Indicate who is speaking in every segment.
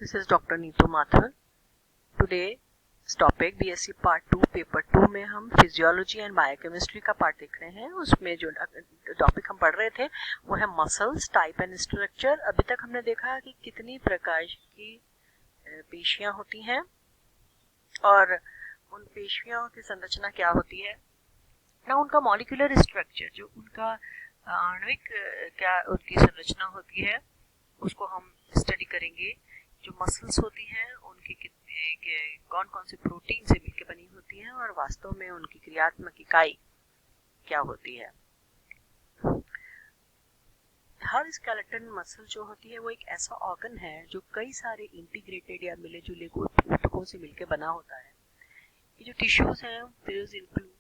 Speaker 1: This is Dr. Neetu Mathur. Today's topic BSc Part 2 paper 2 में हम physiology and biochemistry का part देख रहे हैं। उसमें जो टॉपिक हम पढ़ रहे थे वो है मसल्स, टाइप एंड स्ट्रक्चर। अभी तक हमने देखा कि कितनी प्रकार की पेशियां होती हैं और उन पेशियों की संरचना क्या होती है ना, उनका मॉलिक्यूलर स्ट्रक्चर, जो उनका आणविक क्या उनकी संरचना होती है उसको हम स्टडी करेंगे। जो मसल्स होती हैं उनकी कितने कौन कौन से प्रोटीन से मिलकर बनी होती हैं और वास्तव में उनकी क्रियात्मक इकाई क्या होती है। हर स्केलेटन मसल जो होती है वो एक ऐसा ऑर्गन है जो कई सारे इंटीग्रेटेड या मिले जुले ऊतकों से मिलकर बना होता है। ये जो टिश्यूज हैं this include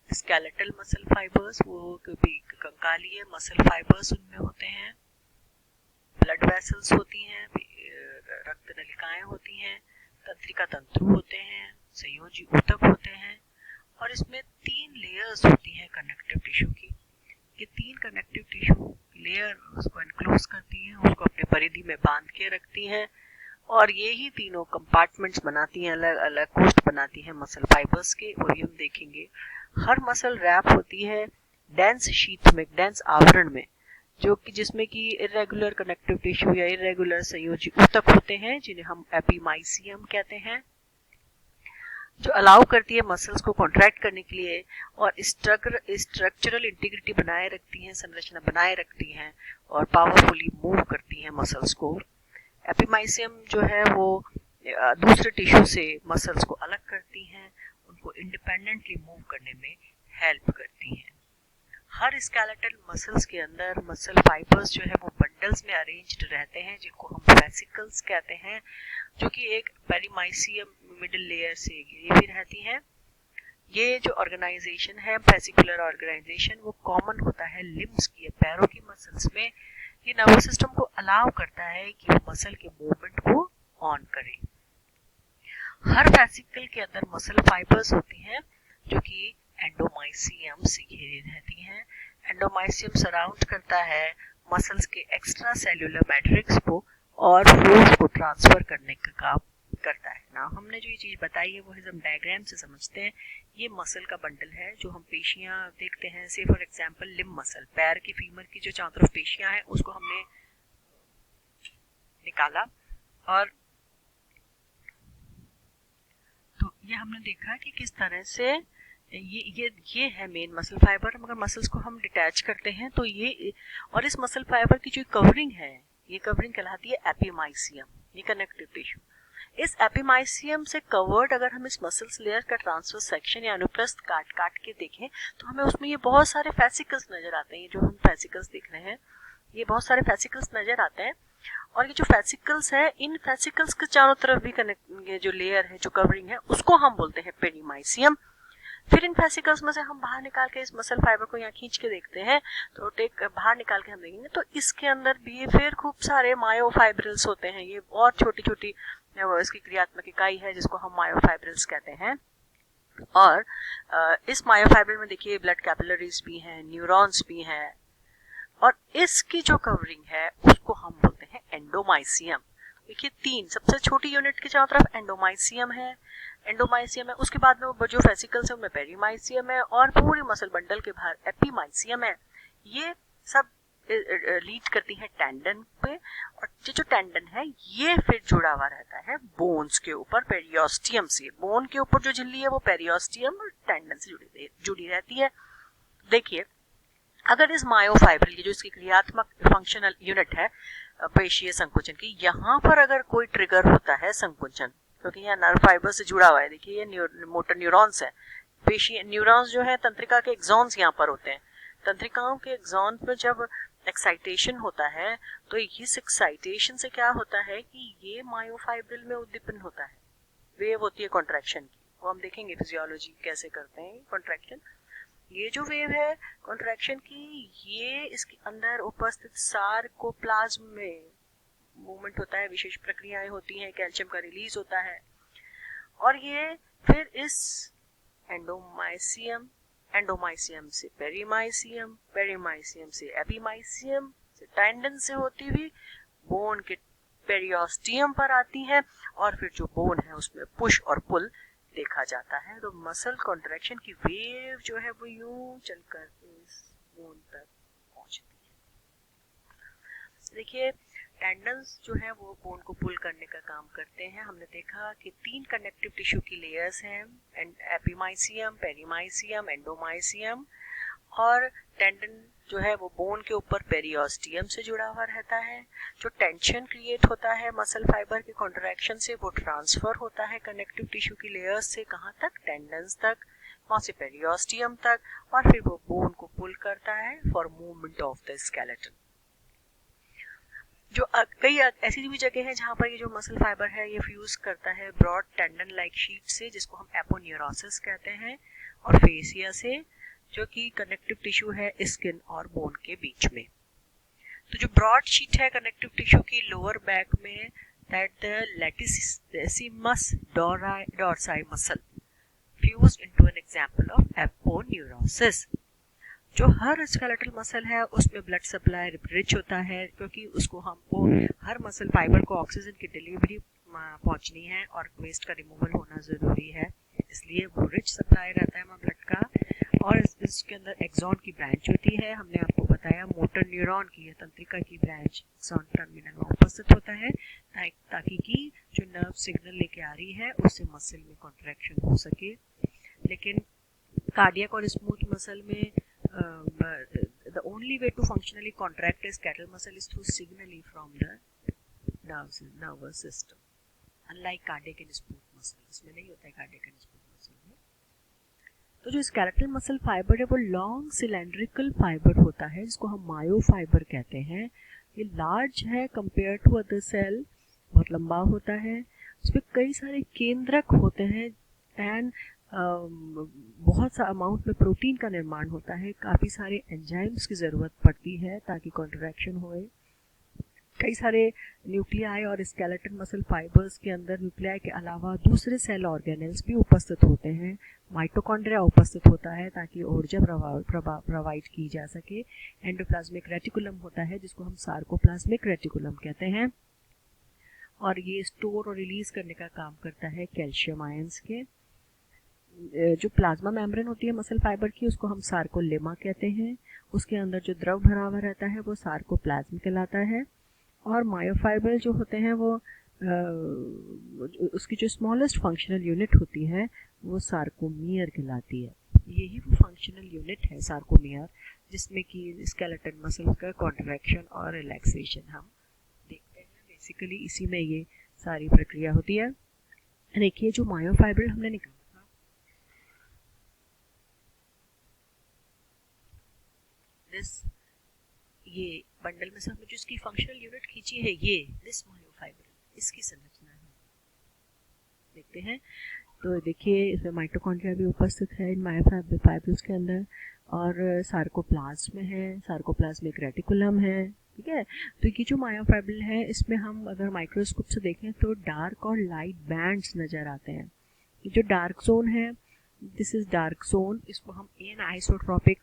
Speaker 1: skeletal muscle fibres, वो कभी कंकालीय मसल फाइबर्स उनमें होते हैं, ब्लड वेसल्स होती हैं, रक्त नलिकाएं होती हैं, तंत्रिका तंतु होते हैं, संयोजी ऊतक होते हैं और इसमें 3 लेयर्स होती हैं कनेक्टिव टिश्यू की। ये 3 कनेक्टिव टिश्यू लेयर उसको एनक्लोज करती हैं, उसको अपने परिधि में बांध के रखती हैं और ये ही तीनों कंपार्टमेंट्स बनाती हैं, अलग अलग कोष्ठ बनाती हैं मसल फाइबर्स के, वो भी हम देखेंगे। हर मसल रैप होती है डेंस शीट में, डेंस आवरण में, जो कि जिसमें कि इरेगुलर कनेक्टिव टिश्यू या इरेगुलर संयोजी ऊतक होते हैं जिन्हें हम एपीमाइसियम कहते हैं, जो अलाउ करती है मसल्स को कॉन्ट्रैक्ट करने के लिए और स्ट्रक्चरल इंटीग्रिटी बनाए रखती हैं, संरचना बनाए रखती हैं और पावरफुली मूव करती हैं मसल्स को। एपीमाइसियम जो है वो दूसरे टिश्यू से मसल्स को अलग करती हैं, उनको इंडिपेंडेंटली मूव करने में हेल्प करती हैं। हर स्केलेटल मसल्स के अंदर मसल फाइबर्स जो है वो बंडल्स में अरेंज्ड रहते हैं जिनको हम वेसिकल्स कहते हैं, जो कि एक पेरीमाइसियम मिडिल लेयर से घिरी हुई रहती हैं। ये जो ऑर्गेनाइजेशन है, वेसिकुलर ऑर्गेनाइजेशन, वो कॉमन होता है लिम्स की, पैरों की मसल्स में। ये नर्वस सिस्टम को अलाउ करता है कि वो मसल के मूवमेंट को ऑन करे। हर वेसिकल के अंदर मसल फाइबर्स होती हैं जो कि एंडोमाइसियम से घिरी रहती हैं। एंडोमाइसियम सराउंड करता है मसल्स के एक्स्ट्रा सेल्यूलर मैट्रिक्स को और फोर्स को ट्रांसफर करने का काम करता है ना। हमने जो ये चीज बताई है वो हम डायग्राम से समझते हैं। ये मसल का बंडल है जो हम पेशियां देखते हैं, से फॉर एग्जांपल लिम्ब मसल, पैर की फीमर की जो चारों तरफ पेशियां हैं उसको हमने निकाला और तो ये हमने देखा कि किस तरह से ये है मेन मसल फाइबर। मगर मसल्स को हम डिटैच करते हैं तो ये, और इस मसल फाइबर की जो कवरिंग है, ये कवरिंग कहलाती है एपीमाइसियम, ये कनेक्टिव टिश्यू। इस एपीमाइसियम से कवर्ड अगर हम इस मसल्स लेयर का ट्रांसवर्स सेक्शन या अनुप्रस्थ काट काट के देखें तो हमें उसमें ये बहुत सारे फेसिकल्स नजर आते हैं। ये जो हम फेसिकल्स देख रहे हैं, ये बहुत सारे फेसिकल्स नजर आते हैं और ये जो फेसिकल्स है, इन फेसिकल्स के चारों तरफ भी कनेक्ट, ये जो लेयर है, जो कवरिंग है, उसको हम बोलते हैं पेरीमाइसियम। फिर इन फेसिकल्स में से हम बाहर निकाल के इस मसल फाइबर को यहाँ खींच के देखते हैं तो बाहर निकाल के हम देखेंगे तो इसके अंदर भी फिर खूब सारे मायोफाइब्रिल्स होते हैं। ये और छोटी छोटी इसकी क्रियात्मक इकाई है जिसको हम मायोफाइब्रिल्स कहते हैं। और इस मायोफाइब्रिल में देखिए ब्लड कैपिलरीज भी हैं, न्यूरॉन्स भी हैं और इसकी जो कवरिंग है उसको हम बोलते हैं एंडोमाइसियम। देखिए 3 सबसे छोटी यूनिट के चारों तरफ एंडोमाइसियम है, उसके बाद में वो जो फेसिकल्स है उनमें पेरीमाइसियम है और पूरी मसल बंडल के बाहर एपीमाइसियम है। ये सब लीड करती है टेंडन पे और ये जो टेंडन है ये फिर जुड़ा हुआ रहता है बोन्स के ऊपर, पेरियोस्टियम से। बोन के ऊपर जो झिल्ली है वो पेरियोस्टियम और टेंडन से जुड़ी रहती है। देखिए अगर इस मायोफाइब्रिल की जो इसकी क्रियात्मक फंक्शनल यूनिट है पेशीय संकुचन की, यहाँ पर अगर कोई ट्रिगर होता है संकुचन, क्योंकि यहाँ नर्व फाइबर से जुड़ा हुआ है, देखिए ये मोटर न्यूरॉन्स है, पेशी न्यूरॉन्स जो है तंत्रिका के एक्सॉन्स यहाँ पर होते हैं। तंत्रिकाओं के एक्सॉन पर जब एक्साइटेशन होता है तो इस एक्साइटेशन से क्या होता है कि ये मायोफाइब्रिल में उद्दीपन होता है, वेव होती है कॉन्ट्रैक्शन की, वो हम देखेंगे फिजियोलॉजी कैसे करते हैं कॉन्ट्रैक्शन। ये जो वेव है कॉन्ट्रैक्शन की, ये इसके अंदर उपस्थित सारकोप्लाज्म में मूवमेंट होता है, विशेष प्रक्रियाएं होती हैं, कैल्शियम का रिलीज होता है और ये फिर इस एंडोमाइसियम से पेरीमाइसियम से एपीमाइसियम से टेंडन से होती हुई बोन के पेरियोस्टियम पर आती हैं और फिर जो बोन है उसमें पुश और पुल देखा जाता है। तो मसल कॉन्ट्रैक्शन की वेव जो है वो यूं चलकर इस बोन तक पहुंचती है। देखिए टेंडन्स जो है वो बोन को पुल करने का काम करते हैं। हमने देखा कि 3 कनेक्टिव टिश्यू की लेयर्स हैं, एपिमाइसियम, पेरीमाइसियम, एंडोमाइसियम, और टेंडन जो है वो बोन के ऊपर पेरियोस्टियम से जुड़ा हुआ रहता है। जो टेंशन क्रिएट होता है मसल फाइबर के कॉन्ट्रैक्शन से वो ट्रांसफर होता है कनेक्टिव टिश्यू की लेयर्स से कहाँ तक, टेंडन्स तक, वहाँ से पेरियोस्टियम तक, और फिर वो बोन को पुल करता है for movement of the skeleton. जो कई ऐसी भी जगह है जहाँ पर ये जो मसल फाइबर है ये फ्यूज करता है ब्रॉड टेंडन लाइक शीट से, जिसको हम एपोन्यूरोसिस कहते हैं, और फेसिया से, जो कि कनेक्टिव टिश्यू है स्किन और बोन के बीच में। तो जो ब्रॉड शीट है कनेक्टिव टिश्यू की लोअर बैक में, that the latissimus डोर्साई muscle fused into an example of aponeurosis. जो हर स्केलेटल मसल है उसमें ब्लड सप्लाई रिच होता है, क्योंकि उसको हमको हर मसल फाइबर को ऑक्सीजन की डिलीवरी पहुंचनी है और वेस्ट का रिमूवल होना ज़रूरी है, इसलिए वो रिच सप्लाई रहता है ब्लड का। और इसके अंदर एक्सॉन की ब्रांच होती है, हमने आपको बताया मोटर न्यूरॉन की या तंत्रिका की ब्रांच एक्सॉन टर्मिनल में उपस्थित होता है, ताकि की जो नर्व सिग्नल लेके आ रही है उससे मसल में कॉन्ट्रैक्शन हो सके। लेकिन कार्डियक और स्मूथ मसल में the only way to functionally contract a skeletal muscle is through signaling from the nervous system, unlike cardiac and smooth muscle, इसमें नहीं होता है cardiac and smooth muscle में। तो जो skeletal muscle fiber है वो long cylindrical fiber होता है, जिसको हम myofiber कहते हैं। ये large है compared to other cell, बहुत लंबा होता है, इसमें कई सारे केंद्रक होते हैं एंड बहुत सा अमाउंट में प्रोटीन का निर्माण होता है, काफ़ी सारे एंजाइम्स की ज़रूरत पड़ती है ताकि कॉन्ट्रैक्शन होए। कई सारे न्यूक्लियाई और स्केलेटन मसल फाइबर्स के अंदर न्यूक्लियाई के अलावा दूसरे सेल ऑर्गेनेल्स भी उपस्थित होते हैं, माइटोकॉन्ड्रिया उपस्थित होता है ताकि ऊर्जा प्रोवाइड की जा सके। एंडोप्लाज्मिक रेटिकुलम होता है जिसको हम सार्कोप्लाज्मिक रेटिकुलम कहते हैं, और ये स्टोर और रिलीज करने का काम करता है कैल्शियम आयंस के। जो प्लाज्मा मेम्ब्रेन होती है मसल फाइबर की उसको हम सार्कोलेमा कहते हैं, उसके अंदर जो द्रव भरा हुआ रहता है वो सार्कोप्लाज्म कहलाता है। और मायोफाइबर जो होते हैं वो उसकी जो स्मॉलेस्ट फंक्शनल यूनिट होती है वो सार्कोमियर कहलाती है। यही वो फंक्शनल यूनिट है सार्कोमियर, जिसमें कि स्केलेटन मसल का कॉन्ट्रैक्शन और रिलैक्सेशन हम देखते हैं। बेसिकली इसी में ये सारी प्रक्रिया होती है। देखिए जो मायोफाइबर हमने निकाला था, ये बंडल में से हमने जो इसकी फंक्शनल यूनिट खींची है ये दिस मायोफाइबर, इसकी संरचना है, देखते हैं। तो देखिए इसमें माइटोकॉन्ड्रिया भी उपस्थित है इन मायोफाइब्रल्स के अंदर, और सार्कोप्लाज्म है, सार्कोप्लाज्मिक रेटिकुलम है, ठीक है। तो ये जो मायोफाइब्रल है इसमें हम अगर माइक्रोस्कोप से देखें तो डार्क और लाइट बैंड्स नज़र आते हैं। जो डार्क जोन है दिस इज डार्क जोन, इसको हम एनाइसोट्रोपिक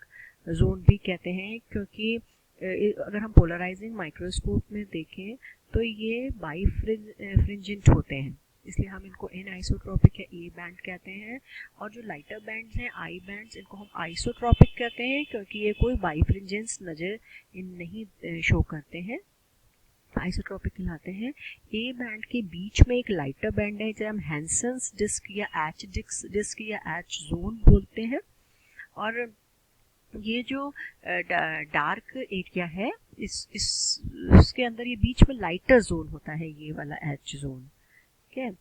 Speaker 1: जोन भी कहते हैं, क्योंकि अगर हम पोलराइजिंग माइक्रोस्कोप में देखें तो ये बाइफ्रिंजेंट होते हैं, इसलिए हम इनको एनाइसोट्रोपिक या ए बैंड कहते हैं। और जो लाइटर बैंड्स हैं आई बैंड्स, इनको हम आइसोट्रोपिक कहते हैं, क्योंकि ये कोई बाइफ्रिंजेंस नज़र नहीं शो करते हैं, आइसोट्रोपिक कहलाते हैं। ए बैंड के बीच में एक लाइटर बैंड है जिसे हम हैंसन्स डिस्क या एच डिस्क या एच जोन बोलते हैं। और ये जो डार्क एरिया है इसके अंदर ये बीच में लाइटर जोन होता है, ये वाला एच जोन, ठीक है।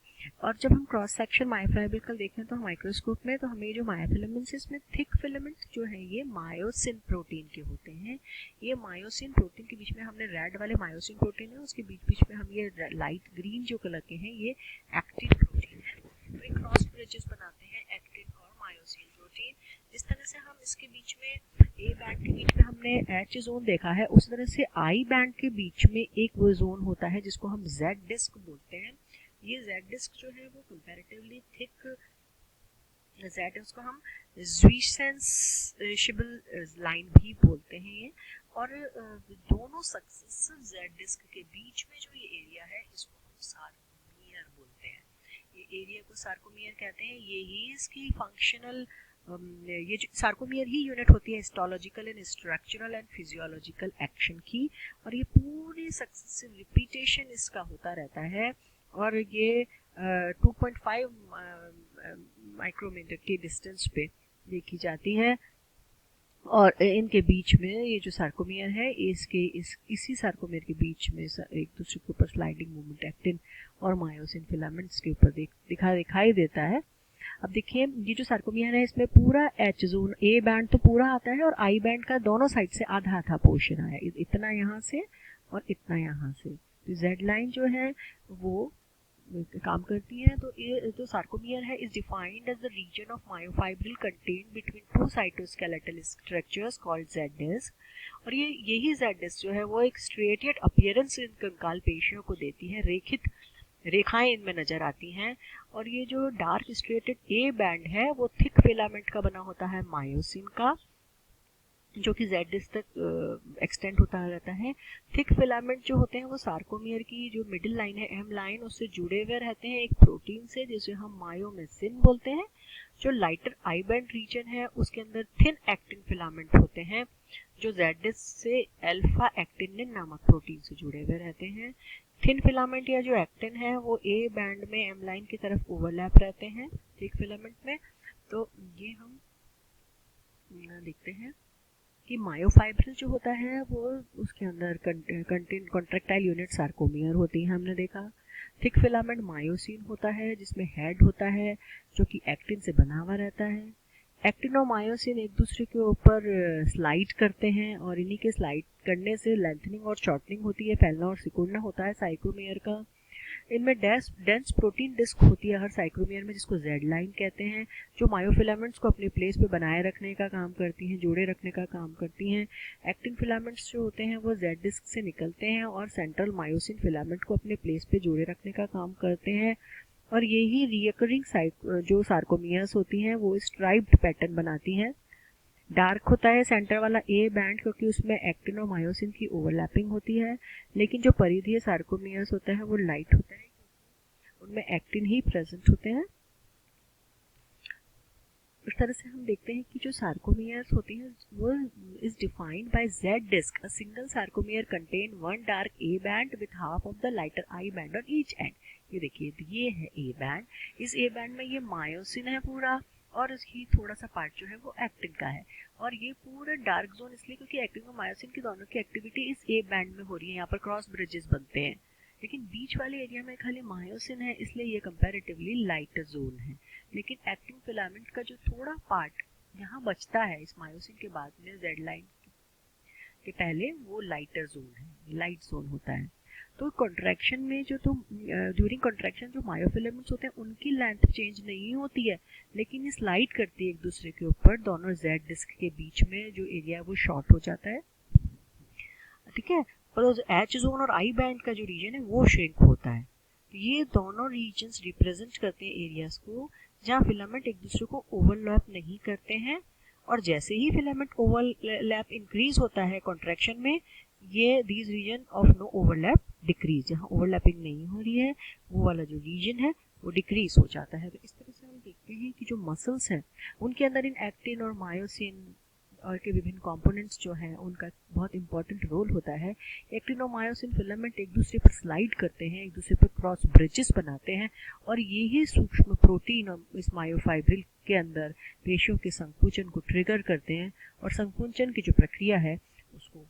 Speaker 1: और जब हम क्रॉस सेक्शन मायोफाइबर का देखें तो माइक्रोस्कोप में, तो हमें जो मायोफिलामेंट्स इसमें थिक फिलामेंट जो है ये मायोसिन प्रोटीन के होते हैं। ये मायोसिन प्रोटीन के बीच में हमने रेड वाले मायोसिन प्रोटीन है, उसके बीच बीच में हम ये लाइट ग्रीन जो कलर के हैं ये एक्टिन प्रोटीन है। तो ये क्रॉस ब्रिजेस बनाते हैं एक्टिन और मायोसिन प्रोटीन। जिस तरह से हम इसके बीच में ए बैंड के बीच में हमने एच जोन देखा है, उस तरह से आई बैंड के बीच में एक वो जोन होता है जिसको हम जेड डिस्क बोलते हैं। ये जेड डिस्क जो है वो कंपैरेटिवली थिक जेड है, उसको हम ज़्वीसेंशियल लाइन भी बोलते हैं ये। और दोनों सक्सेसिव जेड डिस्क के बीच में जो ये एरिया है इसको सार्कोमियर बोलते हैं। ये एरिया को सार्कोमियर कहते हैं। यही इसकी फंक्शनल ये सार्कोमियर ही यूनिट होती है histological and structural and physiological action की, और ये पूरी सक्सेसिव रिपीटेशन इसका होता रहता है। और ये 2.5 माइक्रोमीटर के डिस्टेंस पे देखी जाती है, और इनके बीच में ये जो सार्कोमियर है इसी सार्कोमियर के बीच में एक दूसरे के ऊपर स्लाइडिंग मूवमेंट एक्टिन और मायोसिन फिलामेंट्स के ऊपर दिखाई देता है। अब देखिए ये जो सार्कोमियर है इसमें पूरा एच जोन ए बैंड तो पूरा आता है और आई बैंड का दोनों साइड से आधा आधा पोर्शन आया, इतना यहाँ से और इतना यहाँ से। तो जेड लाइन जो है वो काम करती है। तो ये जो सार्कोमियर है is defined as the region of myofibril contained between two cytoskeletal structures called Z disc, और ये यही जेड डिस्क जो है वो एक स्ट्रेटिएट अपीयरेंस इन कंकाल पेशियों को देती है, रेखित रेखाएं इनमें नजर आती हैं। और ये जो डार्क स्ट्रेटेड ए बैंड है वो थिक फिलामेंट का बना होता है मायोसिन का, जो कि जेड डिस्क तक एक्सटेंड होता रहता है। थिक फिलामेंट जो होते हैं वो सार्कोमियर की जो मिडिल लाइन है एम लाइन उससे जुड़े हुए रहते हैं एक प्रोटीन से जिसे हम मायोमेसिन बोलते हैं। जो लाइटर आई बैंड रीजन है उसके अंदर थिन एक्टिन फिलामेंट होते हैं जो जेड डिस्क से अल्फा एक्टिनिन नामक प्रोटीन से जुड़े हुए रहते हैं। थिन फिलामेंट या जो एक्टिन है वो ए बैंड में एम लाइन की तरफ ओवरलैप रहते हैं थिक फिलामेंट में। तो ये हम देखते हैं कि मायोफाइब्रिल जो होता है वो उसके अंदर कॉन्ट्रैक्टाइल यूनिट सार्कोमियर होती है, हमने देखा। थिक फिलामेंट मायोसिन होता है जिसमें हेड होता है जो कि एक्टिन से बना हुआ रहता है। एक्टिन और मायोसिन एक दूसरे के ऊपर स्लाइड करते हैं और इन्हीं के स्लाइड करने से लेंथनिंग और शॉर्टनिंग होती है, फैलना और सिकुड़ना होता है साइक्रोमियर का। इनमें डेंस प्रोटीन डिस्क होती है हर साइक्रोमियर में जिसको जेड लाइन कहते हैं, जो मायोफिलामेंट्स को अपने प्लेस पे बनाए रखने का काम करती हैं, जोड़े रखने का काम करती हैं। एक्टिन फिलामेंट्स जो होते हैं वो जेड डिस्क से निकलते हैं और सेंट्रल मायोसिन फिलामेंट को अपने प्लेस पे जोड़े रखने का काम करते हैं। और यही रिकरिंग जो सार्कोमियर्स होती हैं वो स्ट्राइप्ड पैटर्न बनाती हैं। डार्क होता है सेंटर वाला ए बैंड क्योंकि उसमें एक्टिन और मायोसिन की ओवरलैपिंग होती है, लेकिन जो परिधीय सार्कोमियर्स होता है वो लाइट होता है, उनमें एक्टिन ही प्रेजेंट होते हैं। इस तरह से हम देखते हैं कि जो सार्कोमियर्स होती हैं वो is defined by Z disc. A single sarcomere contain one dark A band with half of the lighter I band on each end. ये देखिए ये है ए बैंड, इस ए बैंड में ये मायोसिन है पूरा और इसकी थोड़ा सा पार्ट जो है वो एक्टिन का है, और ये पूरा डार्क जोन इसलिए क्योंकि एक्टिन और मायोसिन की दोनों की एक्टिविटी इस ए बैंड में हो रही है। यहाँ पर क्रॉस ब्रिजेस बनते हैं, लेकिन बीच वाले एरिया में खाली मायोसिन है इसलिए ये कंपैरेटिवली लाइट जोन है। लेकिन एक्टिन फिलामेंट का जो थोड़ा पार्ट यहाँ बचता है इस मायोसिन के बाद में जेड लाइन के पहले वो लाइटर जोन है, लाइट जोन होता है। तो कॉन्ट्रैक्शन में ड्यूरिंग कॉन्ट्रैक्शन जो मायोफिलामेंट्स होते हैं उनकी लेंथ चेंज नहीं होती है, लेकिन ये स्लाइड करती है एक दूसरे के ऊपर। दोनों जेड डिस्क के बीच में जो एरिया है वो शॉर्ट हो जाता है, ठीक है। और एच जोन और आई बैंड का जो रीजन है वो श्रिंक होता है। तो ये दोनों रीजन्स रिप्रेजेंट करते हैं एरियाज को जहाँ फिलामेंट एक दूसरे को ओवरलैप नहीं करते हैं, और जैसे ही फिलामेंट ओवरलैप इंक्रीज होता है कॉन्ट्रैक्शन में ये these region of no overlap decrease, जहाँ ओवरलैपिंग नहीं हो रही है वो वाला जो रीजन है वो डिक्रीज हो जाता है। तो इस तरह से हम देखते हैं कि जो मसल्स हैं उनके अंदर इन एक्टिन और मायोसिन और के विभिन्न कंपोनेंट्स जो हैं उनका बहुत इंपॉर्टेंट रोल होता है। एक्टिन और मायोसिन फिलामेंट एक दूसरे पर स्लाइड करते हैं, एक दूसरे पर क्रॉस ब्रिजेस बनाते हैं, और यही सूक्ष्म प्रोटीन इस मायोफाइब्रिल के अंदर पेशियों के संकुचन को ट्रिगर करते हैं और संकुचन की जो प्रक्रिया है उसको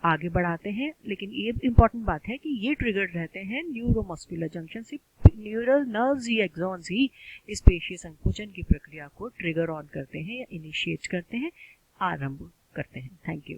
Speaker 1: आगे बढ़ाते हैं। लेकिन ये इंपॉर्टेंट बात है कि ये ट्रिगर्ड रहते हैं न्यूरोमस्कुलर जंक्शन से, न्यूरल नर्व्स ही एक्सॉन्स ही इस पेशीय संकुचन की प्रक्रिया को ट्रिगर ऑन करते हैं या इनिशिएट करते हैं, आरंभ करते हैं। Thank you.